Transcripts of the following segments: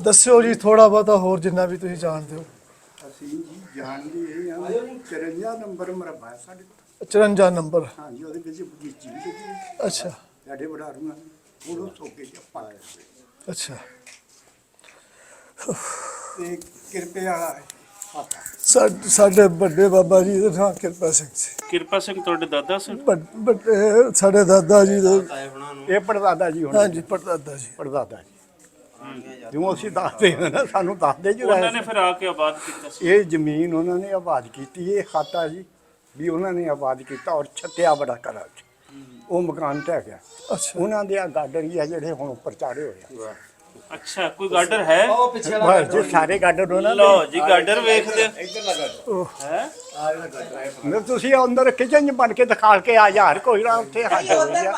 ਦੱਸਿਓ ਜੀ ਥੋੜਾ ਬਹੁਤਾ ਹੋਰ ਜਿੰਨਾ ਵੀ ਤੁਸੀਂ ਜਾਣਦੇ ਹੋ। ਅਸੀਂ ਜੀ ਜਾਣਦੇ ਇਹ ਆ 54 ਨੰਬਰ ਮਰਬਾ ਹੈ ਸਾਡੇ ਕੋਲ। 54 ਨੰਬਰ। ਹਾਂਜੀ ਉਹਦੇ ਵਿੱਚ ਬਗੀਚੀ ਵੀ ਲੱਗੀ ਅੱਛਾ ਸਾਡੇ ਵਡਾਰੂਆਂ ਉਹਨੂੰ ਸੋਕੇ ਚ ਪਾ ਕੇ ਅੱਛਾ। ਤੇ ਕਿਰਪੇ ਵਾਲਾ ਹਾਤਾ ਸਾਡੇ ਵੱਡੇ ਬਾਬਾ ਜੀ ਦਾ ਨਾਮ ਕਿਰਪਾ ਸਿੰਘ ਸੀ। ਕਿਰਪਾ ਸਿੰਘ ਤੁਹਾਡੇ ਦਾਦਾ ਸਨ? ਵੱਡੇ ਸਾਡੇ ਦਾਦਾ ਜੀ ਦੇ। ਇਹ ਪੜਦਾਦਾ ਜੀ ਹੁਣ ਹਾਂਜੀ ਪੜਦਾਦਾ ਜੀ। ਪੜਦਾਦਾ ਜੀ ਜਿਉਂ ਅਸੀਂ ਦੱਸਦੇ ਹਾਂ ਨਾ ਸਾਨੂੰ ਦੱਸਦੇ ਜੀ ਉਹਨਾਂ ਨੇ ਫਿਰ ਆ ਕੇ ਆਬਾਦ ਕੀਤਾ ਸੀ। ਇਹ ਜ਼ਮੀਨ ਉਹਨਾਂ ਨੇ ਆਬਾਦ ਕੀਤੀ। ਇਹ ਖਾਤਾ ਜੀ ਵੀ ਉਹਨਾਂ ਨੇ ਆਬਾਦ ਕੀਤਾ ਔਰ ਛੱਤਿਆ ਬੜਾ ਕਰਾ ਚ ਉਹ ਮਕਾਨ ਢਹਿ ਗਿਆ। ਅੱਛਾ ਉਹਨਾਂ ਦੇ ਆ ਗਾਰਡਨ ਹੀ ਆ ਜਿਹੜੇ ਹੁਣ ਉੱਪਰ ਚਾੜੇ ਹੋਏ ਆ। ਅੱਛਾ ਕੋਈ ਗਾਰਡਰ ਹੈ? ਬਸ ਜੀ ਸਾਰੇ ਗਾਰਡਨ ਉਹਨਾਂ ਲਓ ਜੀ ਗਾਰਡਰ ਵੇਖਦੇ ਹੈ। ਦੇ ਤੁਸੀਂ ਅੰਦਰ ਕਿਚਨ ਚ ਬਣ ਕੇ ਦਿਖਾ ਕੇ ਆ ਯਾਰ ਕੋਈ ਨਾ ਉੱਥੇ ਹੱਥ ਹੋ ਗਿਆ।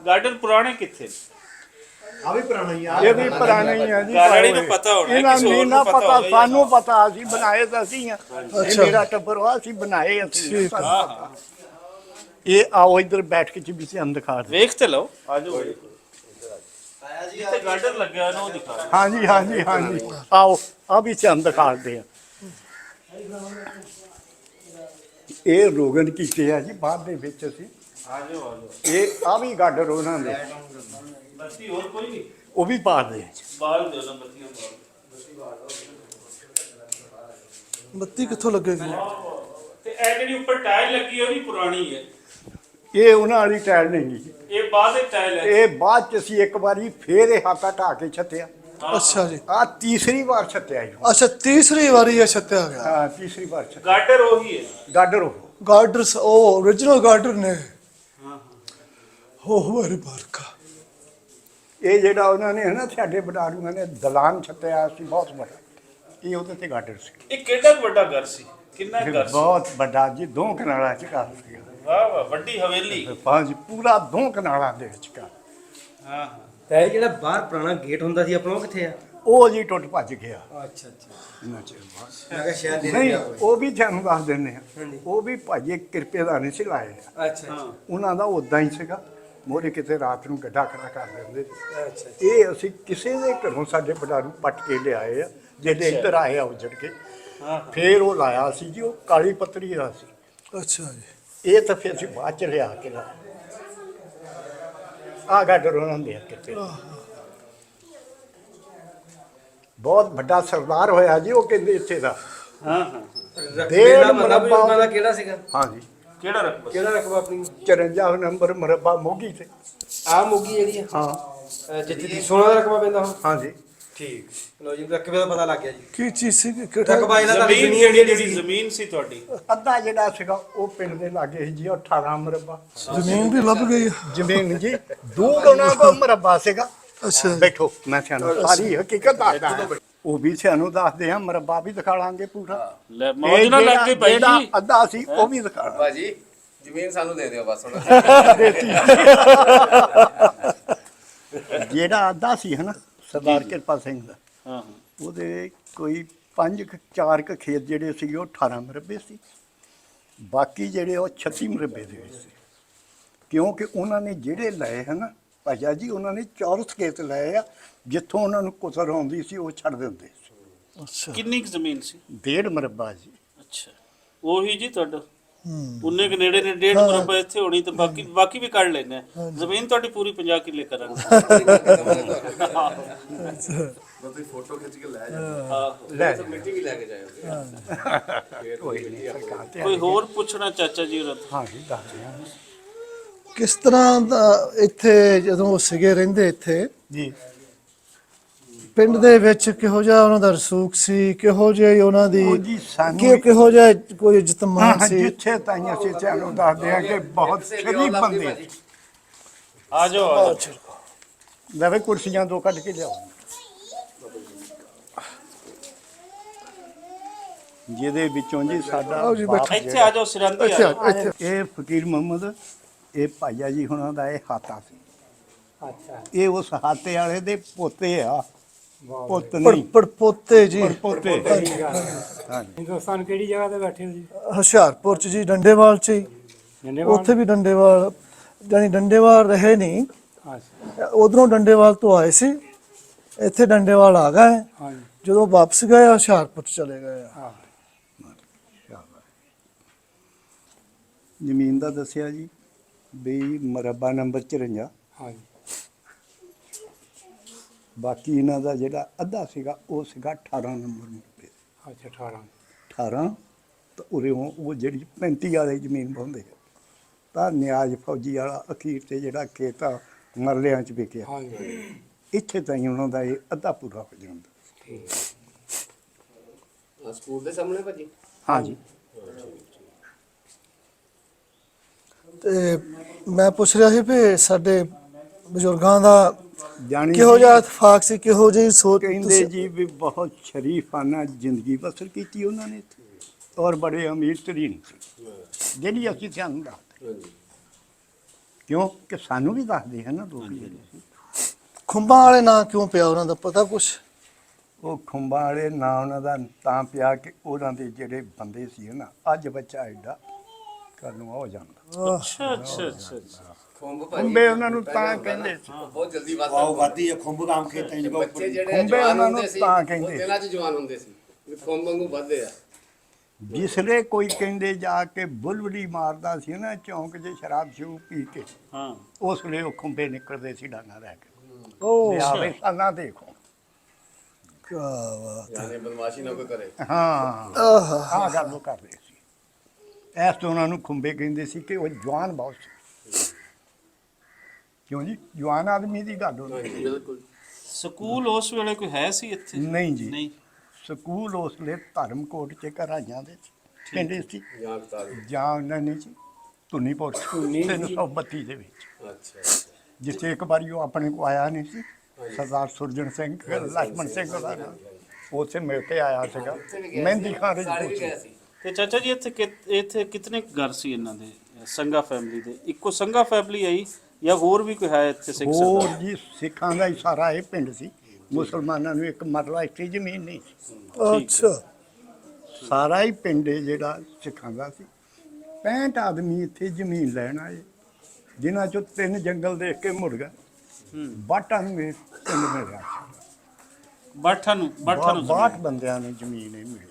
ਗਾਰਡਰ ਪੁਰਾਣੇ ਕਿੱਥੇ? ਆ ਵੀ ਪੁਰਾਣਾ ਹੀ ਆ। ਇਹ ਵੀ ਪੁਰਾਣਾ ਹੀ ਆ ਜੀ। ਗਾਰਡਨ ਨੂੰ ਪਤਾ ਹੋਣਾ ਇਹਨਾਂ ਕਿਸੇ ਹੋਰ ਨੂੰ ਨਾ ਨੂੰ ਪਤਾ ਪਤਾ ਹੋਵੇ। ਸਾਨੂੰ ਪਤਾ ਅਸੀਂ ਬਣਾਏ ਤਾਂ ਅਸੀਂ ਆ। ਇਹ ਮੇਰਾ ਟੱਬਰ ਵਾ ਅਸੀਂ ਬਣਾਏ ਅਸੀਂ। ਠੀਕ ਆ। ਹਾਂ ਹਾਂ ਇਹ ਆਓ ਇੱਧਰ ਬੈਠ ਕੇ ਜੀ ਅਸੀਂ ਦਿਖਾ ਦੇ। ਵੇਖ ਤੇ ਲਓ ਆਜੋ। ਜਿੱਥੇ ਗਾਰਡਰ ਲੱਗਿਆ ਨਾ ਉਹ ਦਿਖਾ। ਹਾਂਜੀ ਹਾਂਜੀ ਹਾਂਜੀ ਆਓ ਆ ਵੀ ਚੰਦ ਦਿਖਾਉਂਦੇ ਆ। ਇਹ ਰੋਗਨ ਕੀਤੇ ਆ ਜੀ ਬਾਅਦ ਦੇ ਵਿੱਚ ਅਸੀਂ। ਆਜੋ ਆਜੋ। ਇਹ ਆ ਵੀ ਗਾਰਡਰ ਉਹਨਾਂ ਦੇ ਬੱਤੀ ਹੋਰ ਕੋਈ ਨਹੀਂ? ਉਹ ਵੀ ਪਾਦੇ। ਬਾਲ ਦਿਓ ਨਾ ਬੱਤੀਆਂ ਬਾਲ। ਬੱਤੀ ਕਿੱਥੋਂ ਲੱਗੇਗੀ? ਤੇ ਇਹ ਜਿਹੜੀ ਉੱਪਰ ਟਾਇਲ ਲੱਗੀ ਉਹ ਵੀ ਪੁਰਾਣੀ ਹੈ। ਇਹ ਉਹਨਾਂ ਵਾਲੀ ਟਾਇਲ ਨਹੀਂ ਜੀ। ਇਹ ਬਾਅਦ ਦੇ ਟਾਇਲ ਹੈ। ਇਹ ਬਾਅਦ ਚ ਅਸੀਂ ਇੱਕ ਵਾਰੀ ਫੇਰ ਇਹ ਹਾਤਾ ਢਾ ਕੇ ਛੱਤਿਆ। ਅੱਛਾ ਜੀ। ਆ ਤੀਸਰੀ ਵਾਰ ਛੱਤਿਆ ਜੀ। ਅੱਛਾ ਤੀਸਰੀ ਵਾਰੀ ਇਹ ਛੱਤਿਆ ਗਿਆ। ਹਾਂ ਤੀਸਰੀ ਵਾਰ ਛੱਤਿਆ ਗਾਰਡਰ ਉਹੀ ਹੈ। ਗਾਰਡਰ ਉਹ ਗਾਰਡਰਸ ਉਹ origignal ਗਾਰਡਰ ਨੇ। ਹਾਂ ਹਾਂ ਹੋ ਵਾਰੀ ਬਾਰਕਾ। ਇਹ ਜਿਹੜਾ ਉਹਨਾਂ ਨੇ ਨਾ ਸਾਡੇ ਬਡਾਰੂਆਂ ਨੇ ਦਲਾਨ ਛੱਤਿਆ ਸੀ ਬਹੁਤ ਵੱਡਾ। ਇਹ ਉਹਦੇ ਤੇ ਗਾਰਡਰ ਸੀ। ਇਹ ਕਿੰਨਾ ਕੁ ਵੱਡਾ ਘਰ ਸੀ? ਕਿੰਨਾ ਕੁ ਘਰ ਸੀ? ਬਹੁਤ ਵੱਡਾ ਜੀ 2 ਕਨਾਲਾਂ ਚ ਘਰ ਸੀ। ਵਾਹ ਵਾਹ ਵੱਡੀ ਹਵੇਲੀ। ਪੰਜ ਪੂਰਾ 2 ਕਨਾਲਾਂ ਦੇ ਵਿੱਚ ਘਰ। ਹਾਂ ਹਾਂ ਤੇ ਇਹ ਜਿਹੜਾ ਬਾਹਰ ਪੁਰਾਣਾ ਗੇਟ ਹੁੰਦਾ ਸੀ ਆਪਣਾ ਉਹ ਕਿੱਥੇ ਆ? ਉਹ ਜੀ ਟੁੱਟ ਭੱਜ ਗਿਆ ਅੱਛਾ ਅੱਛਾ। ਇੰਨਾ ਚਿਰ ਬਾਅਦ। ਮੈਂ ਕਿਹਾ ਸ਼ਾਇਦ ਦੇ ਨਹੀਂ ਗਿਆ ਹੋਵੇ। ਉਹ ਵੀ ਤੁਹਾਨੂੰ ਦੱਸ ਦਿੰਦੇ ਆ। ਹਾਂਜੀ। ਉਹ ਵੀ ਭਾਜੀ ਕਿਰਪੇ ਦਾ ਨਹੀਂ ਸੀ ਲਾਏ। ਅੱਛਾ ਅੱਛਾ ਉਹਨਾਂ ਦਾ ਉਦਾਂ ਹੀ ਸੀਗਾ। ਮੋਰੇ ਕਿਤੇ ਰਾਤ ਨੂੰ ਗੱਡਾ ਖੜਾ ਕਰ ਦਿੰਦੇ ਸੀ। ਅੱਛਾ। ਇਹ ਅਸੀਂ ਕਿਸੇ ਦੇ ਘਰੋਂ ਸਾਡੇ ਬਡਾਰੂ ਪੱਟ ਕੇ ਲਿਆਏ ਆ ਜਿਹੜੇ ਇੱਧਰ ਆਏ ਆ ਉਜੜ ਕੇ। ਹਾਂ ਫੇਰ ਉਹ ਲਾਇਆ ਸੀ ਜੀ। ਉਹ ਕਾਲੀ ਪੱਤਰੀ ਦਾ ਸੀ। ਅੱਛਾ ਜੀ। ਇਹ ਤਾਂ ਫਿਰ ਅਸੀਂ ਬਾਅਦ ਚ ਲਿਆ ਕੇ ਲਾਇਆ। ਆ ਗਾਡਰ ਉਹਨਾਂ ਦੇ ਕਿਤੇ ਬਹੁਤ ਵੱਡਾ ਸਰਦਾਰ ਹੋਇਆ ਜੀ। ਉਹ ਕਹਿੰਦੇ ਇੱਥੇ ਦਾ। ਹਾਂ ਹਾਂ ਰਕਬੇ ਦਾ ਮਤਲਬ ਉਹਨਾਂ ਦਾ ਕਿਹੜਾ ਸੀਗਾ? ਹਾਂਜੀ ਕਿਹੜਾ ਰਕਬਾ? ਕਿਹੜਾ ਰਕਬਾ ਆਪਣੀ? 54 ਨੰਬਰ ਮਰਬਾ ਮੋਗੀ ਤੇ। ਆ ਮੋਗੀ ਜਿਹੜੀ ਆ ਹਾਂ ਜਿੱਥੇ ਦੀ ਸੋਨਾ ਦਾ ਰਕਬਾ ਪੈਂਦਾ ਹੁਣ। ਹਾਂਜੀ ਠੀਕ। ਲੋ ਜੀ ਰਕਬੇ ਦਾ ਪਤਾ ਲੱਗ ਗਿਆ ਜੀ। ਕੀ ਚੀਜ਼ ਸੀ? ਕਿਹੜਾ? ਰਕਬਾ ਇਹਨਾਂ ਦਾ ਜ਼ਮੀਨ ਜਿਹੜੀ ਜ਼ਮੀਨ ਸੀ ਤੁਹਾਡੀ? ਅੱਧਾ ਜਿਹੜਾ ਸੀਗਾ ਉਹ ਪਿੰਡ ਦੇ ਲਾਗੇ ਸੀ ਜੀ। ਉਹ 18 ਮਰਬਾ ਜ਼ਮੀਨ ਵੀ ਲੱਭ ਗਈ। ਜ਼ਮੀਨ ਜੀ। 2 ਗੁਣਾ ਕੋ ਮਰਬਾ ਸੀਗਾ। ਅੱਛਾ ਬੈਠੋ ਮੈਂ ਤੁਹਾਨੂੰ ਸਾਰੀ ਹਕੀਕਤ ਦੱਸਦਾ। ਉਹ ਵੀ ਸਾਨੂੰ ਦੱਸਦੇ ਆ। ਮਰਬਾ ਵੀ ਦਿਖਾ ਲਾਂਗੇ ਪੂਰਾ। ਲੈ ਮੌਜ ਨਾਲ ਲੱਗ ਗਈ ਬਾਈ ਜਿਹੜਾ ਜੀ। ਅੱਧਾ ਸੀ ਉਹ ਵੀ ਦਿਖਾ ਲਾਂਗੇ। ਭਾਜੀ ਜ਼ਮੀਨ ਸਾਨੂੰ ਦੇ ਦਿਓ ਬਸ ਹੁਣ। ਜਿਹੜਾ ਅੱਧਾ ਸੀ ਹਨਾ ਸਰਦਾਰ ਕਿਰਪਾ ਸਿੰਘ ਦਾ ਹਾਂ ਹਾਂ ਉਹਦੇ ਕੋਈ 4 ਖੇਤ ਜਿਹੜੇ ਸੀ ਉਹ 18 ਮਰਬੇ ਸੀ। ਬਾਕੀ ਜਿਹੜੇ ਉਹ 36 ਮਰਬੇ ਦੇ ਵਿੱਚ ਸੀ। ਕਿਉਂਕਿ ਉਹਨਾਂ ਨੇ ਜਿਹੜੇ ਲਏ ਹਨ ਭਾਜਾ ਜੀ ਉਹਨਾਂ ਨੇ ਚੌਰਸ ਖੇਤ ਲਏ ਆ। ਜਿੱਥੋਂ ਉਹਨਾਂ ਨੂੰ ਕੁਸਰ ਆਉਂਦੀ ਸੀ ਉਹ ਛੱਡ ਦਿੰਦੇ ਸੀ। ਅੱਛਾ। ਕਿੰਨੀ ਕੁ ਜ਼ਮੀਨ ਸੀ? 1.5 ਮਰਬਾ ਜੀ। ਅੱਛਾ ਉਹੀ ਜੀ ਤੁਹਾਡਾ ਹੂੰ। ਉਨੇ ਕੇ ਨੇੜੇ ਨੇ 1.5 ਮਰਬਾ ਇੱਥੇ ਹੋਣੀ ਤੇ ਬਾਕੀ ਵੀ ਕੱਢ ਲੈਣੇ। ਜ਼ਮੀਨ ਤੁਹਾਡੀ ਪੂਰੀ 50 ਕਿੱਲੇ ਕਰਾਂਗੇ। ਤੁਸੀਂ ਫੋਟੋ ਖਿੱਚ ਕੇ ਲੈ ਜਾਓ। ਆਹੋ। ਲੈ ਮਿੱਟੀ ਵੀ ਲੈ ਕੇ ਜਾਇਓ। ਕੋਈ ਨਹੀਂ ਸਰਕਾਰ ਤੇ ਕੋਈ ਹੋਰ ਪੁੱਛਣਾ ਚਾਚਾ ਜੀ ਹੋਰਾਂ ਤੋਂ? ਹਾਂ ਜੀ ਦੱਸਦੇ ਹਾਂ ਕਿਸ ਤਰ੍ਹਾਂ ਦਾ ਇੱਥੇ ਜਦੋਂ ਉਹ ਸੀਗੇ ਰਹਿੰਦੇ ਇੱਥੇ ਜੀ। ਪਿੰਡ ਦੇ ਵਿੱਚ ਕਿਹੋ ਜਿਹਾ ਉਹਨਾਂ ਦਾ ਰਸੂਖ ਸੀ? ਕਿਹੋ ਜਿਹੀ ਉਹਨਾਂ ਦੀ ਉਹ ਜੀ ਸਾਨੂੰ ਕਿਹੋ ਜਿਹਾ ਕੋਈ ਇੱਜ਼ਤਮਾਨ ਹਾਂ ਸੀ? ਜਿੱਥੇ ਤਾਈਆਂ ਅਸੀਂ ਤੁਹਾਨੂੰ ਦੱਸਦੇ ਹਾਂ ਕਿ ਬਹੁਤ ਸ਼ਰੀਫ ਬੰਦੇ। ਆ ਜਾਓ ਆ ਜਾਓ। ਲਵੇ ਕੁਰਸੀਆਂ 2 ਕੱਢ ਕੇ ਲਿਆਓ। ਜਿਹਦੇ ਵਿੱਚੋਂ ਜੀ ਸਾਡਾ ਆਓ ਜੀ, ਬਾਪ ਬੈਠੋ। ਇੱਥੇ ਆ ਜਾਓ ਸਿਰੰਦੀ ਆ ਜਾਓ। ਇੱਥੇ ਇਹ ਫਕੀਰ ਮੁਹੰਮਦ ਇਹ ਭਾਈਆ ਜੀ ਹੁਣਾਂ ਦਾ ਇਹ ਹਾਤਾ ਸੀ। ਅੱਛਾ। ਇਹ ਉਸ ਹਾਤੇ ਵਾਲੇ ਦੇ ਪੋਤੇ ਆ। ਪੁੱਤ ਨਹੀਂ ਪੜਪੋਤੇ ਜੀ। ਪੋਤੇ। ਹਾਂਜੀ ਹਿੰਦੁਸਤਾਨ ਕਿਹੜੀ ਜਗ੍ਹਾ ਤੇ ਬੈਠੇ ਹੋ ਜੀ? ਹੁਸ਼ਿਆਰਪੁਰ ਚ ਜੀ ਡੰਡੇਵਾਲ ਚ ਹੀ। ਉੱਥੇ ਵੀ ਡੰਡੇਵਾਲ ਜਾਨੀ ਡੰਡੇਵਾਲ ਰਹੇ ਨਹੀਂ। ਅੱਛਾ। ਉਧਰੋਂ ਡੰਡੇਵਾਲ ਤੋਂ ਆਏ ਸੀ ਇੱਥੇ ਡੰਡੇਵਾਲ ਆ ਗਏ, ਹਾਂਜੀ ਜਦੋਂ ਵਾਪਸ ਗਏ ਹੁਸ਼ਿਆਰਪੁਰ ਚਲੇ ਗਏ ਆ। ਹਾਂ ਜ਼ਮੀਨ ਦਾ ਦੱਸਿਆ ਜੀ ਵੀ ਮਰਬਾ ਨੰਬਰ 54, ਹਾਂਜੀ ਬਾਕੀ ਇਹਨਾਂ ਦਾ ਜਿਹੜਾ ਅੱਧਾ ਸੀਗਾ ਉਹ ਸੀਗਾ 18 ਨੰਬਰ ਮਰਬੇ। ਅੱਛਾ 18 18 ਤਾਂ ਉਰੇ ਉਹ ਜਿਹੜੀ 35 ਵਾਲੀ ਜ਼ਮੀਨ ਪਾਉਂਦੇ ਆ ਤਾਂ ਨਿਆਜ਼ ਫੌਜੀ ਵਾਲਾ ਅਖੀਰ ਤੇ ਜਿਹੜਾ ਖੇਤ ਆ ਮਰਲਿਆਂ 'ਚ ਵਿਕਿਆ, ਹਾਂਜੀ ਇੱਥੇ ਤਾਈਂ ਉਹਨਾਂ ਦਾ ਇਹ ਅੱਧਾ ਪੂਰਾ ਹੋ ਜਾਂਦਾ। ਠੀਕ ਆਹ ਸਕੂਲ ਦੇ ਸਾਹਮਣੇ ਭਾਜੀ। ਹਾਂਜੀ ਤੇ ਮੈਂ ਪੁੱਛ ਰਿਹਾ ਸੀ ਵੀ ਸਾਡੇ ਬਜ਼ੁਰਗਾਂ ਦਾ ਜਾਣੀ ਕਿਹੋ ਜਿਹਾ ਇਤਫਾਕ ਸੀ, ਕਿਹੋ ਜਿਹੀ ਸੋਚ ਕਹਿੰਦੇ ਤੁਸੀਂ- ਜੀ ਵੀ ਬਹੁਤ ਸ਼ਰੀਫਾਨਾ ਜ਼ਿੰਦਗੀ ਬਸਰ ਕੀਤੀ ਉਹਨਾਂ ਨੇ ਇੱਥੇ, ਔਰ ਬੜੇ ਅਮੀਰ ਤਰੀਨ ਸੀ ਜਿਹੜੀ ਅਸੀਂ ਸਾਨੂੰ ਦੱਸਦੇ, ਹਾਂਜੀ ਕਿਉਂ ਕਿ ਸਾਨੂੰ ਵੀ ਦੱਸਦੇ ਹਨ ਨਾ ਲੋਕ ਜਿਹੜੇ। ਖੁੰਬਾਂ ਵਾਲੇ ਨਾਂ ਕਿਉਂ ਪਿਆ ਉਹਨਾਂ ਦਾ ਪਤਾ ਕੁਛ? ਉਹ ਖੁੰਬਾਂ ਵਾਲੇ ਨਾਂ ਉਹਨਾਂ ਦਾ ਤਾਂ ਪਿਆ ਕਿ ਉਹਨਾਂ ਦੇ ਜਿਹੜੇ ਬੰਦੇ ਸੀ ਨਾ, ਅੱਜ ਬੱਚਾ ਐਡਾ ਕੱਲ ਨੂੰ ਹੋ ਜਾਂਦਾ। ਅੱਛਾ ਅੱਛਾ ਅੱਛਾ ਅੱਛਾ। ਖੁੰਬ ਭਾਜੀ ਖੁੰਬੇ ਉਹਨਾਂ ਨੂੰ ਤਾਂ ਕਹਿੰਦੇ ਸੀ, ਬਹੁਤ ਜਲਦੀ ਵੱਧ ਆਓ ਵਾਦੀ ਖੁੰਭ ਕੰਮ ਖੇਤਾਂ ਚ ਬੱਚੇ ਜਿਹੜੇ ਖੁੰਬੇ ਜਵਾਨ ਉਹਨਾਂ ਨੂੰ ਹੁੰਦੇ ਸੀ ਤਾਂ ਉਹ ਕਹਿੰਦੇ। ਦਿਨਾਂ 'ਚ ਜਵਾਨ ਹੁੰਦੇ ਸੀ ਵੀ ਖੁੰਬ ਵਾਂਗੂ ਵੱਧਦੇ ਆ। ਜਿਸਲੇ ਕੋਈ ਕਹਿੰਦੇ ਜਾ ਕੇ ਬੁਲਬੁਲੀ ਮਾਰਦਾ ਸੀ ਨਾ ਚੌਂਕ 'ਚ ਸ਼ਰਾਬ ਸ਼ੂ ਪੀ ਕੇ, ਹਾਂ ਉਸ ਵੇਲੇ ਉਹ ਖੁੰਬੇ ਨਿਕਲਦੇ ਸੀ ਡਾਂਗਾ ਲੈ ਕੇ। ਉਹ ਲਿਆਵੇ ਸਾਨਾ ਦੇਖੋ। ਕਿਆ ਬਾਤ। ਯਾਨੀ ਬਦਮਾਸ਼ੀ ਨਾ ਕੋਈ ਕਰੇ। ਹਾਂ ਆਹਾ। ਆਹ ਗੱਲ ਉਹ ਕਰਦੇ ਸੀ। ਐਸ ਤੋਂ ਉਹਨਾਂ ਨੂੰ ਖੁੰਬੇ ਕਹਿੰਦੇ ਸੀ ਕਿ ਉਹ ਜਵਾਨ ਬਹੁਤ ਸੀ। ਕਿਉਂ ਜੀ, ਜਵਾਨ ਆਦਮੀ ਦੀ ਗੱਲ ਹੁੰਦੀ। ਹਾਂਜੀ ਬਿਲਕੁਲ। ਸਕੂਲ ਉਸ ਵੇਲੇ ਕੋਈ ਹੈ ਸੀ ਇੱਥੇ? ਨਹੀਂ ਜੀ, ਨਹੀਂ। ਸਕੂਲ ਉਸ ਵੇਲੇ ਧਰਮਕੋਟ 'ਚ ਘਰਾਈਆਂ ਦੇ ਸੀ, ਕਹਿੰਦੇ ਸੀ, ਜਾਂ ਕਿਤਾਬ। ਜਾਂ ਉਹਨਾਂ ਨੇ ਜੀ ਧੁੰਨੀਪੁਰ 332 ਦੇ ਵਿੱਚ, ਅੱਛਾ ਜਿੱਥੇ ਇੱਕ ਵਾਰੀ ਉਹ ਆਪਣੇ ਕੋ ਆਇਆ ਨਹੀਂ ਸੀ, ਸਰਦਾਰ ਸੁਰਜਣ ਸਿੰਘ ਲక్ష్మణ ਸਿੰਘ ਦਾ ਨਾਮ, ਉੱਥੇ ਮਿਲ ਕੇ ਆਇਆ ਸੀਗਾ। ਮਹਿੰਦੀ ਖਾਨ ਸਾਰੇ ਵੀ ਵਿੱਚ ਗਏ ਸੀ। ਤੇ ਚਾਚਾ ਜੀ ਇੱਥੇ ਕਿਤਨੇ ਘਰ ਸੀ ਇਹਨਾਂ ਦੇ ਸੰਗਾ ਫੈਮਿਲੀ ਦੇ? ਇੱਕੋ ਸੰਗਾ ਫੈਮਿਲੀ ਆਈ ਜਾਂ ਹੋਰ ਵੀ ਕੋਈ ਹੈ ਇੱਥੇ ਸਿੱਖ ਹੋਰ ਸਰਦਾਰ? ਜੀ ਸਿੱਖਾਂ ਦਾ ਹੀ ਸਾਰਾ ਇਹ ਪਿੰਡ ਸੀ, ਮੁਸਲਮਾਨਾਂ ਨੂੰ ਇੱਕ ਮਰਲਾ ਇੱਥੇ ਜ਼ਮੀਨ ਨਹੀਂ ਸੀ। ਅੱਛਾ ਸਾਰਾ ਹੀ ਪਿੰਡ ਇਹ ਜਿਹੜਾ ਸਿੱਖਾਂ ਦਾ ਸੀ। 65 ਆਦਮੀ ਇੱਥੇ ਜ਼ਮੀਨ ਲੈਣ ਆਏ, ਜਿਨ੍ਹਾਂ ਚੋਂ 3 ਜੰਗਲ ਦੇਖ ਕੇ ਮੁੜ ਗਏ। ਬਾਟਾਂ ਨੂੰ ਇਹ ਪਿੰਡ ਮਿਲਿਆ ਸੀ। ਬਾਠਾ ਨੂੰ ਜ਼ਮੀਨ। 62 ਬੰਦਿਆਂ ਨੂੰ ਜ਼ਮੀਨ ਇਹ ਮਿਲੀ।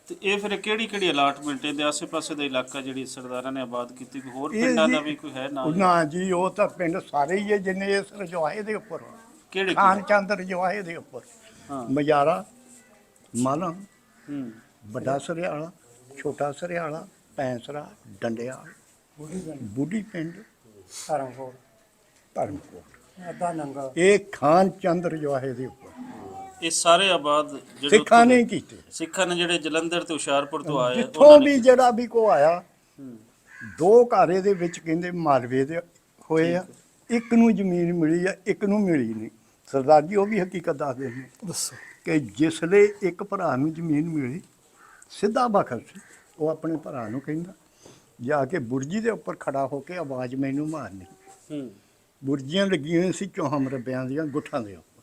ਤੇ ਇਹ ਫਿਰ ਕਿਹੜੀ ਅਲਾਟਮੈਂਟ ਇਹਦੇ ਆਸੇ-ਪਾਸੇ ਦਾ ਇਲਾਕਾ ਜਿਹੜੀ ਸਰਦਾਰਾਂ ਨੇ ਆਬਾਦ ਕੀਤੀ, ਕੋਈ ਹੋਰ ਇਹ ਪਿੰਡਾਂ ਜੀ- ਦਾ ਵੀ ਕੋਈ ਹੈ ਨਾ? ਨਾ ਜੀ, ਉਹ ਤਾਂ ਪਿੰਡ ਸਾਰੇ ਹੀ ਹੈ ਜਿੰਨੇ ਇਸ ਰਜਵਾਹੇ ਦੇ ਉੱਪਰ, ਕਿਹੜੇ ਖਾਨ ਚੰਦ ਰਜਵਾਹੇ ਦੇ ਉੱਪਰ, ਹਾਂ। ਮਜਾਰਾ, ਮਾਲਾ, ਹੂੰ ਵੱਡਾ ਸਰਿਆਲਾ, ਛੋਟਾ ਸਰਿਆਲਾ, ਪੈਂਸਰਾ, ਡੰਡਿਆਲ, ਬੁੱਢੀ ਪਿੰਡ, ਧਰਮਕੋਟ ਧਰਮਕੋਟ। ਅੱਧਾ ਨੰਗਾ ਇਹ ਖਾਨ ਚੰਦ ਰਜਵਾਹੇ ਦੇ ਉੱਪਰ ਇਹ ਸਾਰੇ ਆਬਾਦ ਜਿਹੜੇ ਸਿੱਖਾਂ ਉੱਥੇ ਨੇ ਦੇ- ਕੀਤੇ। ਸਿੱਖਾਂ ਨੇ ਜਿਹੜੇ ਜਲੰਧਰ ਤੇ ਹੁਸ਼ਿਆਰਪੁਰ ਤੋਂ ਆਏ ਜਿੱਥੋਂ ਉਹਨਾਂ ਨੇ ਵੀ ਜਿਹੜਾ ਵੀ ਕੋ ਆਇਆ, 2 ਘਾਰੇ ਦੇ ਵਿੱਚ ਕਹਿੰਦੇ ਮਾਲਵੇ ਦੇ ਹੋਏ ਆ, ਇੱਕ ਨੂੰ ਜ਼ਮੀਨ ਮਿਲੀ ਆ, ਇੱਕ ਨੂੰ ਮਿਲੀ ਨਹੀਂ। ਸਰਦਾਰ ਜੀ ਉਹ ਵੀ ਹਕੀਕਤ ਦੱਸਦੇ ਨੇ ਦੱਸੋ। ਕਿ ਜਿਸਲੇ ਇੱਕ ਭਰਾ ਨੂੰ ਜ਼ਮੀਨ ਮਿਲੀ, ਸਿੱਧਾ ਬਖਲ ਸੀ, ਉਹ ਆਪਣੇ ਭਰਾ ਨੂੰ ਕਹਿੰਦਾ ਜਾ ਕੇ ਬੁਰਜੀ ਦੇ ਉੱਪਰ ਖੜਾ ਹੋ ਕੇ ਆਵਾਜ਼ ਮੈਨੂੰ ਮਾਰਨੀ। ਹੂੰ ਬੁਰਜੀਆਂ ਲੱਗੀਆਂ ਹੋਈਆਂ ਸੀ ਚੌਹਾਂ ਮਰਬਿਆਂ ਦੀਆਂ ਗੁੱਠਾਂ ਦੇ ਉੱਪਰ,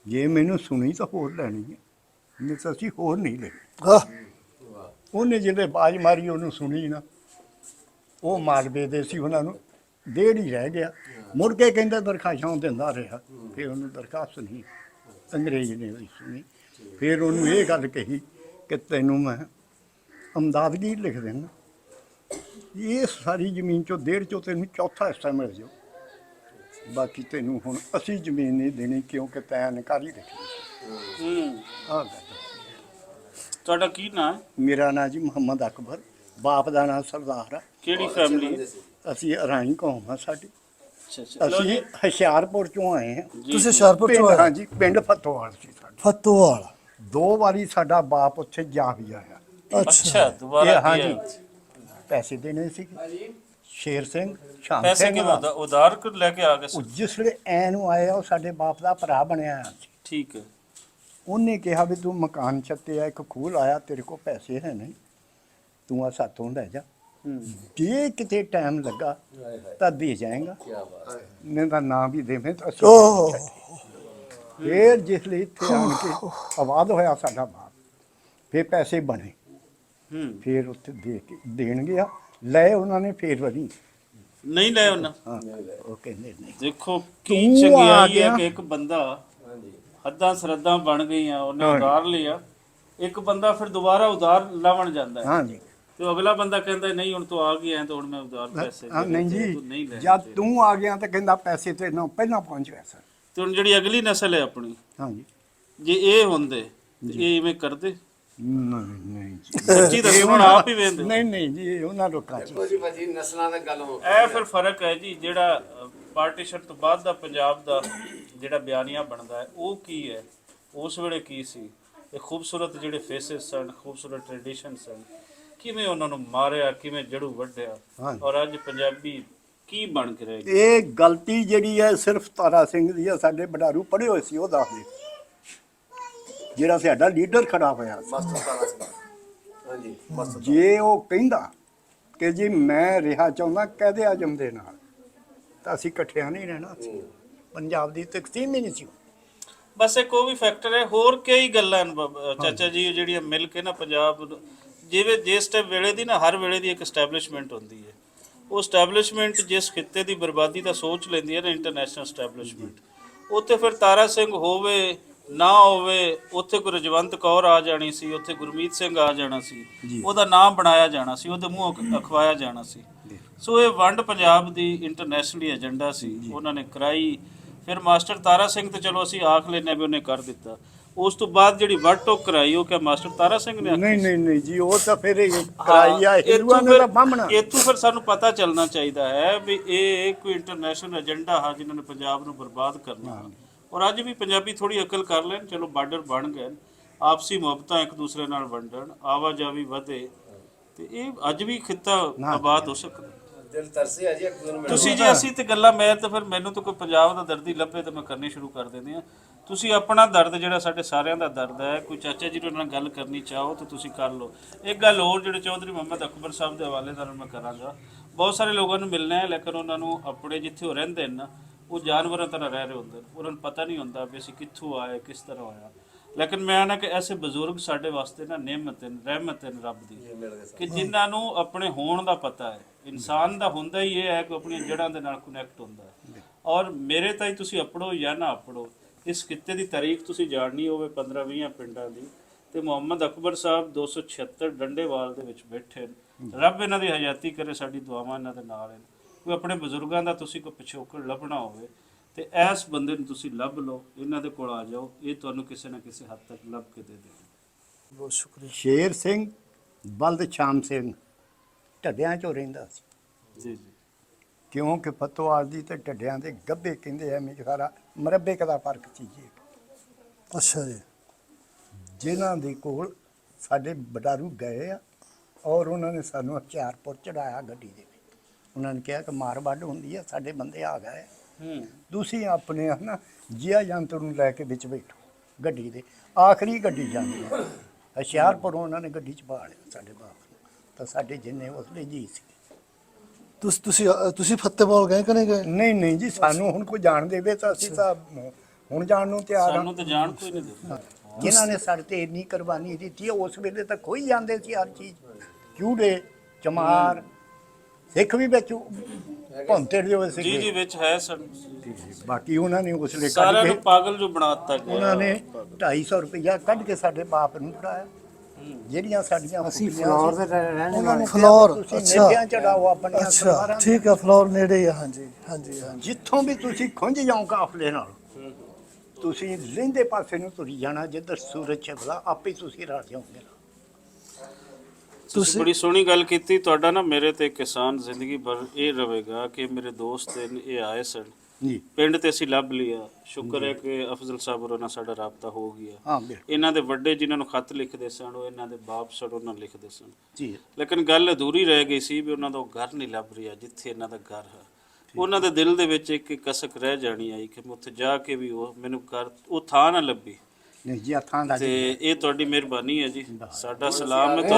ਜੇ ਮੈਨੂੰ ਸੁਣੀ ਤਾਂ ਹੋਰ ਲੈਣੀ ਹੈ, ਨਹੀਂ ਤਾਂ ਅਸੀਂ ਹੋਰ ਨਹੀਂ ਲੈਣੀ। ਹਾਂ ਉਹਨੇ ਜਿਹੜੇ ਬਾਜ ਮਾਰੀ ਉਹਨੂੰ ਸੁਣੀ ਨਾ, ਉਹ ਮਾਲਵੇ ਦੇ ਸੀ, ਉਹਨਾਂ ਨੂੰ ਡੇਢ ਹੀ ਰਹਿ ਗਿਆ। ਮੁੜ ਕੇ ਕਹਿੰਦਾ ਦਰਖਾਸ਼ਾਂ ਦਿੰਦਾ ਰਿਹਾ, ਫਿਰ ਉਹਨੂੰ ਦਰਖਾਸਤ ਨਹੀਂ ਅੰਗਰੇਜ਼ ਨੇ ਵੀ ਸੁਣੀ। ਫਿਰ ਉਹਨੂੰ ਇਹ ਗੱਲ ਕਹੀ ਕਿ ਤੈਨੂੰ ਮੈਂ ਅਮਦਾਦਗੀ ਲਿਖ ਦੇਣਾ, ਇਹ ਸਾਰੀ ਜ਼ਮੀਨ ਚੋਂ ਡੇਢ ਚੋਂ ਤੈਨੂੰ ਚੌਥਾ ਹਿੱਸਾ ਮਿਲ ਜਾਓ, ਬਾਕੀ ਤੈਨੂੰ ਹੁਣ ਅਸੀਂ ਜ਼ਮੀਨ ਨਹੀਂ ਦੇਣੀ ਕਿਉਂਕਿ ਤੈਂ ਇਨਕਾਰੀ ਰੱਖੀ। ਹੂੰ ਆਹ ਗੱਲ। ਤੁਹਾਡਾ ਕੀ ਨਾਂ ਹੈ? ਮੇਰਾ ਨਾਂ ਜੀ ਮੁਹੰਮਦ ਅਕਬਰ, ਬਾਪ ਦਾ ਨਾਂ ਸਰਦਾਰ ਆ। ਕਿਹੜੀ ਫੈਮਿਲੀ ਹੈ? ਅਸੀਂ ਅਰਾਈ ਕੌਮ ਆ ਸਾਡੀ। ਅੱਛਾ ਅੱਛਾ ਲਓ ਅਸੀਂ ਜੀ, ਹੁਸ਼ਿਆਰਪੁਰ ਚੋਂ ਆਏ ਹਾਂ। ਜੀ, ਤੁਸੀਂ ਜੀ। ਹੁਸ਼ਿਆਰਪੁਰ ਪਿੰਡ ਤੋਂ ਆਏ? ਹਾਂਜੀ, ਪਿੰਡ ਫਤੋਵਾਲ ਸੀ ਸਾਡਾ। ਫਤੋਵਾਲ। 2 ਵਾਰੀ ਸਾਡਾ ਬਾਪ ਉੱਥੇ ਜਾ ਵੀ ਆਇਆ। ਅੱਛਾ ਦੁਬਾਰਾ ਇਹ ਕੀ ਹਾਂਜੀ, ਹੈ? ਪੈਸੇ ਦੇਣੇ ਸੀ ਸ਼ੇਰ ਸਿੰਘ, ਸ਼ਾਮ ਪੈਸੇ ਸਿੰਘ ਕਿਵੇਂ ਉਧਾਰ ਕਰ ਲੈ ਕੇ ਆ ਗਏ ਉਹ ਸੀ? ਜਿਸ ਵੇਲੇ ਐ ਨੂੰ ਆਇਆ, ਉਹ ਸਾਡੇ ਬਾਪ ਦਾ ਭਰਾ ਬਣਿਆ ਹੋਇਆ ਸੀ। ਠੀਕ ਹੈ। ਉਹਨੇ ਕਿਹਾ ਵੀ ਤੂੰ ਮਕਾਨ ਛੱਤਿਆ, ਇੱਕ ਖੂਹ ਲਾਇਆ, ਤੇਰੇ ਕੋਲ ਪੈਸੇ ਹੈ ਨਹੀਂ, ਤੂੰ ਆ ਸਾਥੋਂ ਲੈ ਜਾ, ਹੂੰ ਜੇ ਕਿਤੇ ਟਾਈਮ ਲੱਗਾ ਤਾਂ ਦੇ ਜਾਏਗਾ, ਕੀ ਬਾਤ ਹੈ। ਨਹੀਂ ਤਾਂ ਨਾ ਵੀ ਦੇਵੇਂ ਤਾਂ ਅਸੀਂ ਓਹ ਫਿਰ ਜਿਸ ਲਈ ਇੱਥੇ ਆਣ ਕੇ ਆਬਾਦ ਹੋਇਆ ਸਾਡਾ ਬਾਪ, ਫਿਰ ਪੈਸੇ ਬਣੇ, ਹੂੰ ਫਿਰ ਉੱਥੇ ਦੇ ਕੇ ਦੇਣ ਗਿਆ, ਲਏ ਉਹਨਾਂ ਨੇ, ਫਿਰ ਵਰੀ ਨਹੀਂ ਲੈ ਉਹਨਾਂ। ਹਾਂ, ਉਹ ਕਹਿੰਦੇ ਨਹੀਂ। ਦੇਖੋ ਕੀ ਤੂੰ ਆ ਚੰਗਿਆਈ ਹੈ ਗਿਆ। ਕਿ ਇੱਕ ਬੰਦਾ ਹਾਂਜੀ ਹੱਦਾਂ ਸਰਹੱਦਾਂ ਬਣ ਗਈਆਂ, ਉਹਨੇ ਹਾਂ। ਉਧਾਰ ਲਿਆ। ਇੱਕ ਬੰਦਾ ਫਿਰ ਦੁਬਾਰਾ ਉਧਾਰ ਲਾਵਣ ਜਾਂਦਾ ਹੈ, ਹਾਂਜੀ ਤੇ ਉਹ ਅਗਲਾ ਬੰਦਾ ਕਹਿੰਦਾ ਨਹੀਂ ਹੁਣ ਤੂੰ ਆ ਗਿਆ ਤਾਂ ਹੁਣ ਮੈਂ ਉਧਾਰ ਪੈਸੇ ਹਾਂ, ਨਹੀਂ ਤੂੰ ਨਹੀਂ ਜੀ ਲੈਣੇ ਜਦ ਤੇਰੇ। ਤੂੰ ਆ ਗਿਆ ਤਾਂ ਕਹਿੰਦਾ ਪੈਸੇ ਤੇ ਨਾ ਪਹਿਲਾਂ ਪਹੁੰਚ ਗਿਆ ਸਰ। ਤੇ ਹੁਣ ਜਿਹੜੀ ਅਗਲੀ ਨਸਲ ਹੈ ਆਪਣੀ, ਹਾਂਜੀ ਜੇ ਇਹ ਹੁੰਦੇ ਤੇ ਇਹ ਇਵੇਂ ਕਰਦੇ? ਨਹੀਂ ਜੀ ਸੱਚੀ ਦੱਸੋ, ਹੁਣ ਆਪ ਹੀ ਵੇਖਦੇ ਹੋ। ਨਹੀਂ ਨਹੀਂ ਜੀ ਇਹ ਉਹਨਾਂ ਲੋਕਾਂ ਚ ਦੇਖੋ ਜੀ ਭਾਜੀ ਨਸਲਾਂ ਦਾ ਗੱਲ ਹੋ ਇਹ ਫਿਰ ਫਰਕ ਹੈ ਜੀ, ਜਿਹੜਾ ਪਾਰਟੀਸ਼ਨ ਤੋਂ ਬਾਅਦ ਦਾ ਪੰਜਾਬ ਦਾ ਜਿਹੜਾ ਬਿਆਨੀਆ ਬਣਦਾ ਹੈ ਉਹ ਕੀ ਹੈ, ਉਸ ਵੇਲੇ ਕੀ ਸੀ। ਇਹ ਖੂਬਸੂਰਤ ਜਿਹੜੇ ਫੇਸਿਸ ਸਨ, ਖੂਬਸੂਰਤ ਟ੍ਰੈਡੀਸ਼ਨ ਸਨ, ਕਿਵੇਂ ਉਹਨਾਂ ਨੂੰ ਮਾਰਿਆ, ਕਿਵੇਂ ਜੜੂ ਵੱਢਿਆ, ਹਾਂਜੀ। ਔਰ ਅੱਜ ਪੰਜਾਬੀ ਕੀ ਬਣ ਕੇ ਰਹਿ ਗਏ। ਇਹ ਗਲਤੀ ਜਿਹੜੀ ਹੈ ਸਿਰਫ ਤਾਰਾ ਸਿੰਘ ਦੀ ਹੈ। ਸਾਡੇ ਬਡਾਰੂ ਪੜ੍ਹੇ ਹੋਏ ਸੀ ਉਹ ਦੱਸਦੇ, ਜਿਹੜਾ ਸਾਡਾ ਲੀਡਰ ਖੜਾ ਹੋਇਆ ਸੀ। ਮਾਸਟਰ ਤਾਰਾ ਸਿੰਘ ਹਾਂਜੀ ਮਾਸਟਰ ਜੇ ਉਹ ਕਹਿੰਦਾ ਕਿ ਜੀ ਮੈਂ ਰਿਹਾ ਚਾਹੁੰਦਾ ਕਾਇਦੇ ਆਜ਼ਮ ਦੇ ਨਾਲ, ਤਾਂ ਅਸੀਂ ਇਕੱਠਿਆਂ ਨਹੀਂ ਰਹਿਣਾ ਸੀ। ਪੰਜਾਬ ਦੀ ਤਕਸੀਮ ਹੀ ਨਹੀਂ ਸੀ। ਬਸ ਇੱਕ ਉਹ ਵੀ ਫੈਕਟਰ ਹੈ, ਹੋਰ ਕਈ ਗੱਲਾਂ ਹਨ ਚਾਚਾ ਜੀ ਜਿਹੜੀਆਂ ਮਿਲ ਕੇ ਨਾ ਪੰਜਾਬ ਨੂੰ, ਜਿਵੇਂ ਜਿਸ ਟਾਈਮ ਵੇਲੇ ਦੀ ਨਾ ਹਰ ਵੇਲੇ ਦੀ ਇੱਕ ਐਸਟੈਬਲਿਸ਼ਮੈਂਟ ਹੁੰਦੀ ਹੈ, ਉਹ ਐਸਟੈਬਲਿਸ਼ਮੈਂਟ ਜਿਸ ਖਿੱਤੇ ਦੀ ਬਰਬਾਦੀ ਦਾ ਸੋਚ ਲੈਂਦੀ ਹੈ ਨਾ, ਇੰਟਰਨੈਸ਼ਨਲ ਐਸਟੈਬਲਿਸ਼ਮੈਂਟ, ਉੱਥੇ ਫਿਰ ਤਾਰਾ ਸਿੰਘ ਹੋਵੇ ਨਾ ਹੋਵੇ, ਉੱਥੇ ਕੋਈ ਰਜਵੰਤ ਕੌਰ ਆ ਜਾਣੀ ਸੀ, ਉੱਥੇ ਗੁਰਮੀਤ ਸਿੰਘ ਆ ਜਾਣਾ ਸੀ, ਉਹਦਾ ਨਾਮ ਬਣਾਇਆ ਜਾਣਾ ਸੀ, ਉਹਦੇ ਮੂੰਹੋਂ ਅਖਵਾਇਆ ਜਾਣਾ ਸੀ। ਸੋ ਇਹ ਵੰਡ ਪੰਜਾਬ ਦੀ ਇੰਟਰਨੈਸ਼ਨਲੀ ਏਜੰਡਾ ਸੀ, ਉਹਨਾਂ ਨੇ ਕਰਾਈ। ਫਿਰ ਮਾਸਟਰ ਤਾਰਾ ਸਿੰਘ ਤੇ ਚਲੋ ਅਸੀਂ ਆਖ ਲੈਨੇ ਵੀ ਉਹਨੇ ਕਰ ਦਿੱਤਾ। ਉਸ ਤੋਂ ਬਾਅਦ ਜਿਹੜੀ ਵੱਟ ਟੋਕ ਕਰਾਈ ਉਹ ਕਿਆ ਮਾਸਟਰ ਤਾਰਾ ਸਿੰਘ ਨੇ ਆਖੀ ਨਹੀਂ ਸੀ? ਨਹੀਂ ਨਹੀਂ ਜੀ ਉਹ ਤਾਂ ਫਿਰ ਇਹ ਕਰਾਈ ਆ ਇੱਥੋਂ ਹਿੰਦੂਆਂ ਨੇ ਫਿਰ- ਤਾਂ ਬਾਹਮਣਾ। ਇੱਥੋਂ ਫਿਰ ਸਾਨੂੰ ਪਤਾ ਚੱਲਣਾ ਚਾਹੀਦਾ ਹੈ ਵੀ ਇਹ ਕੋਈ ਇੰਟਰਨੈਸ਼ਨਲ ਏਜੰਡਾ ਹੈ ਜਿਨ੍ਹਾਂ ਨੇ ਪੰਜਾਬ ਨੂੰ ਬਰਬਾਦ ਕਰਨਾ। ਔਰ ਅੱਜ ਵੀ ਪੰਜਾਬੀ ਥੋੜੀ ਅਕਲ ਕਰ ਲੈਣ, ਚਲੋ ਬਾਰਡਰ ਬਣ ਗਏ, ਆਪਸੀ ਮੁਹੱਬਤਾਂ ਇੱਕ ਦੂਸਰੇ ਨਾਲ ਵੰਡਣ, ਆਵਾਜਾਈ ਵਧੇ, ਤੇ ਇਹ ਅੱਜ ਵੀ ਖਿੱਤਾ ਆਬਾਦ ਹੋ ਸਕਦਾ। ਦਿਲ ਤਰਸੇ ਆ ਜੀ ਇੱਕ ਦੂਜੇ ਨੂੰ ਮਿਲਣ ਤੁਸੀਂ ਜੀ ਅਸੀਂ ਤੇ ਗੱਲਾਂ, ਮੈਂ ਤਾਂ ਫਿਰ ਮੈਨੂੰ ਤਾਂ ਕੋਈ ਪੰਜਾਬ ਦਾ ਦਰਦ ਹੀ ਲੱਭੇ ਤਾਂ ਮੈਂ ਕਰਨੀ ਸ਼ੁਰੂ ਕਰ ਦਿੰਦੀ ਆ। ਤੁਸੀਂ ਆਪਣਾ ਦਰਦ ਜਿਹੜਾ ਸਾਡੇ ਸਾਰਿਆਂ ਦਾ ਦਰਦ ਹੈ, ਕੋਈ ਚਾਚਾ ਜੀ ਨਾਲ ਗੱਲ ਕਰਨੀ ਚਾਹੋ ਤਾਂ ਤੁਸੀਂ ਕਰ ਲਓ। ਇੱਕ ਗੱਲ ਹੋਰ, ਜਿਹੜੇ ਚੌਧਰੀ ਮੁਹੰਮਦ ਅਕਬਰ ਸਾਹਿਬ ਦੇ ਹਵਾਲੇ ਨਾਲ ਮੈਂ ਕਰਾਂਗਾ। ਬਹੁਤ ਸਾਰੇ ਲੋਕਾਂ ਨੂੰ ਮਿਲਣਾ ਹੈ, ਲੇਕਿਨ ਉਹਨਾਂ ਨੂੰ ਆਪਣੇ ਜਿੱਥੇ ਉਹ ਰਹਿੰਦੇ ਨੇ ਨਾ, ਉਹ ਜਾਨਵਰਾਂ ਤਰ੍ਹਾਂ ਰਹਿ ਰਹੇ ਹੁੰਦੇ ਨੇ, ਉਹਨਾਂ ਨੂੰ ਪਤਾ ਨਹੀਂ ਹੁੰਦਾ ਵੀ ਅਸੀਂ ਕਿੱਥੋਂ ਆਏ, ਕਿਸ ਤਰ੍ਹਾਂ ਹੋਇਆ। ਲੇਕਿਨ ਮੈਂ ਨਾ ਕਿ ਐਸੇ ਬਜ਼ੁਰਗ ਸਾਡੇ ਵਾਸਤੇ ਨਾ ਨਿਮਤ ਹਨ, ਰਹਿਮਤ ਹਨ ਰੱਬ ਦੀ, ਕਿ ਜਿਨ੍ਹਾਂ ਨੂੰ ਆਪਣੇ ਹੋਣ ਦਾ ਪਤਾ ਹੈ। ਇਨਸਾਨ ਦਾ ਹੁੰਦਾ ਹੀ ਇਹ ਹੈ ਕਿ ਆਪਣੀਆਂ ਜੜ੍ਹਾਂ ਦੇ ਨਾਲ ਕਨੈਕਟ ਹੁੰਦਾ ਹੈ। ਔਰ ਮੇਰੇ ਤਾਈਂ ਤੁਸੀਂ ਆਪੜੋ ਜਾਂ ਨਾ ਆਪੜੋ, ਇਸ ਖਿੱਤੇ ਦੀ ਤਾਰੀਖ ਤੁਸੀਂ ਜਾਣਨੀ ਹੋਵੇ 15-20 ਪਿੰਡਾਂ ਦੀ, ਤੇ ਮੁਹੰਮਦ ਅਕਬਰ ਸਾਹਿਬ 276 ਡੰਡੇਵਾਲ ਦੇ ਵਿੱਚ ਬੈਠੇ ਨੇ। ਰੱਬ ਇਹਨਾਂ ਦੀ ਹਯਾਤੀ ਕਰੇ, ਸਾਡੀ ਦੁਆਵਾਂ ਇਹਨਾਂ ਦੇ ਨਾਲ ਹਨ। ਕੋਈ ਆਪਣੇ ਬਜ਼ੁਰਗਾਂ ਦਾ ਤੁਸੀਂ ਕੋਈ ਪਿਛੋਕੜ ਲੱਭਣਾ ਹੋਵੇ ਤੇ ਇਸ ਬੰਦੇ ਨੂੰ ਤੁਸੀਂ ਲੱਭ ਲਓ, ਇਹਨਾਂ ਦੇ ਕੋਲ ਆ ਜਾਓ, ਇਹ ਤੁਹਾਨੂੰ ਕਿਸੇ ਨਾ ਕਿਸੇ ਹੱਦ ਤੱਕ ਲੱਭ ਕੇ ਦੇ ਦੇਣਗੇ। ਬਹੁਤ ਸ਼ੁਕਰੀਆ। ਸ਼ੇਰ ਸਿੰਘ ਬਲਦ ਸ਼ਾਮ ਸਿੰਘ ਢੱਡਿਆਂ 'ਚੋਂ ਰਹਿੰਦਾ ਸੀ, ਜੀ ਜੀ ਕਿਉਂਕਿ ਫਤੋਆਲ ਦੀ ਤੇ ਢੱਡਿਆਂ ਦੇ ਗੱਭੇ ਕਹਿੰਦੇ ਐ ਮੇਜਖਾਰਾ ਮਰੱਬੇ ਦਾ ਫਰਕ ਸੀ ਜੀ। ਅੱਛਾ ਜੀ। ਜਿਨ੍ਹਾਂ ਦੇ ਕੋਲ ਸਾਡੇ ਬਡਾਰੂ ਗਏ ਆ ਔਰ ਉਹਨਾਂ ਨੇ ਸਾਨੂੰ ਹਥਿਆਰਪੁਰ ਚੜਾਇਆ ਗੱਡੀ ਦੇ ਵਿੱਚ। ਉਹਨਾਂ ਨੇ ਕਿਹਾ ਕਿ ਮਾਰ ਵੱਢ ਹੁੰਦੀ ਆ, ਸਾਡੇ ਬੰਦੇ ਆ ਗਏ। ਤੁਸੀਂ ਆਪਣੇ ਨਾ ਜੀਆ ਜੰਤਰ ਨੂੰ ਲੈ ਕੇ ਵਿੱਚ ਬੈਠੋ ਗੱਡੀ ਦੇ, ਆਖਰੀ ਗੱਡੀ ਜਾਂਦੀ ਹੈ ਹੁਸ਼ਿਆਰਪੁਰ। ਉਹਨਾਂ ਨੇ ਗੱਡੀ 'ਚ ਪਾ ਲਿਆ ਸਾਡੇ ਬਾਪ ਨੂੰ, ਤਾਂ ਸਾਡੇ ਜਿੰਨੇ ਉਸਲੇ ਜੀ ਸੀ। ਤੁਸੀਂ ਫਤਿਹਪੁਰ ਗਏ ਕਿ ਨਹੀਂ ਗਏ? ਨਹੀਂ ਨਹੀਂ ਜੀ, ਸਾਨੂੰ ਹੁਣ ਕੋਈ ਜਾਣ ਦੇਵੇ ਤਾਂ ਅਸੀਂ ਤਾਂ ਹੁਣ ਜਾਣ ਨੂੰ ਤਿਆਰ ਹਾਂ। ਸਾਨੂੰ ਤਾਂ ਜਾਣ ਕੋਈ ਨਹੀਂ ਦਿੰਦਾ। ਜਿਨ੍ਹਾਂ ਨੇ ਸਾਡੇ ਤੇ ਇੰਨੀ ਕੁਰਬਾਨੀ ਦਿੱਤੀ ਹੈ, ਉਸ ਵੇਲੇ ਤਾਂ ਕੋਈ ਜਾਂਦੇ ਸੀ ਹਰ ਚੀਜ਼, ਚੂੜੇ ਚਮਾਰ ਸਿੱਖ ਵੀ ਵਿੱਚ ਭੌਂਤੇ ਦੇ ਹੋਏ ਜੀ ਜੀ ਸੀ। ਵਿੱਚ ਹੈ ਸਰ, ਬਾਕੀ ਉਹਨਾਂ ਨੇ ਉਸ ਵੇਲੇ ਸਾਰਿਆਂ ਕੱਢ ਨੂੰ ਕੇ ਪਾਗਲ ਜੋ ਬਣਾਤਾ ਗਿਆ। ਉਹਨਾਂ ਨੇ 250 ਰੁਪਇਆ ਕੱਢ ਕੇ ਸਾਡੇ ਬਾਪ ਨੂੰ ਫੜਾਇਆ। ਜਿਹੜੀਆਂ ਸਾਡੀਆਂ ਅਸੀਂ ਫੁੱਫੀਆਂ ਫਲੋਰ ਸੀ, ਦੇ ਰਹਿਣੇ ਉਹਨਾਂ ਨੂੰ ਫਲੋਰ, ਤੁਸੀਂ ਅੱਛਾ। ਨੇਕਿਆਂ ਚੜਾਓ ਆਪਣੀਆਂ ਅੱਛਾ ਸਲਵਾਰਾਂ ਤੇ। ਠੀਕ ਹੈ, ਫਲੋਰ ਨੇੜੇ ਹੀ ਆ। ਹਾਂਜੀ ਹਾਂਜੀ ਹਾਂਜੀ। ਜਿੱਥੋਂ ਵੀ ਤੁਸੀਂ ਖੁੰਝ ਜਾਓ ਕਾਫਲੇ ਨਾਲ, ਤੁਸੀਂ ਲਹਿੰਦੇ ਪਾਸੇ ਨੂੰ ਤੁਰੀ ਜਾਣਾ, ਜਿੱਧਰ ਸੂਰਜ ਛਿਪਦਾ ਆਪੇ ਤੁਸੀਂ ਰਾਹ ਜਾਓਗੇ। ਤੁਸੀਂ ਬੜੀ ਸੋਹਣੀ ਗੱਲ ਕੀਤੀ। ਤੁਹਾਡਾ ਨਾ ਮੇਰੇ ਤੇ ਕਿਸਾਨ ਜ਼ਿੰਦਗੀ ਭਰ ਇਹ ਰਹੇਗਾ ਕਿ ਮੇਰੇ ਦੋਸਤ ਨੇ ਇਹ ਆਏ ਸਨ ਜੀ ਪਿੰਡ ਤੇ ਅਸੀਂ ਲੱਭ ਲਿਆ। ਸ਼ੁਕਰ ਹੈ ਕਿ ਅਫਜ਼ਲ ਸਾਹਿਬ ਹੋਰਾਂ ਨਾਲ ਸਾਡਾ ਰਾਬਤਾ ਹੋ ਗਿਆ। ਹਾਂ ਬਿਲਕੁਲ ਇਹਨਾਂ ਦੇ ਵੱਡੇ ਜਿਨ੍ਹਾਂ ਨੂੰ ਖੱਤ ਲਿਖਦੇ ਸਨ, ਉਹ ਇਹਨਾਂ ਦੇ ਬਾਪ ਸਨ, ਉਹਨਾਂ ਲਿਖਦੇ ਸਨ। ਜੀ। ਲੇਕਿਨ ਗੱਲ ਅਧੂਰੀ ਰਹਿ ਗਈ ਸੀ ਵੀ ਉਹਨਾਂ ਦਾ ਉਹ ਘਰ ਨਹੀਂ ਲੱਭ ਰਿਹਾ ਜਿੱਥੇ ਇਹਨਾਂ ਦਾ ਘਰ ਹੈ। ਉਹਨਾਂ ਦੇ ਦਿਲ ਦੇ ਵਿੱਚ ਇੱਕ ਕਸਕ ਰਹਿ ਜਾਣੀ ਆਈ ਕਿ ਮੈਂ ਉੱਥੇ ਜਾ ਕੇ ਵੀ ਉਹ ਮੈਨੂੰ ਘਰ, ਉਹ ਥਾਂ ਨਾ ਲੱਭੀ। ਨਹੀਂ ਜੀ, ਥਾਂ ਦਾ ਤੇ ਇਹ ਤੁਹਾਡੀ ਮਿਹਰਬਾਨੀ ਹੈ ਜੀ। ਸਾਡਾ ਸਲਾਮ ਹੈ।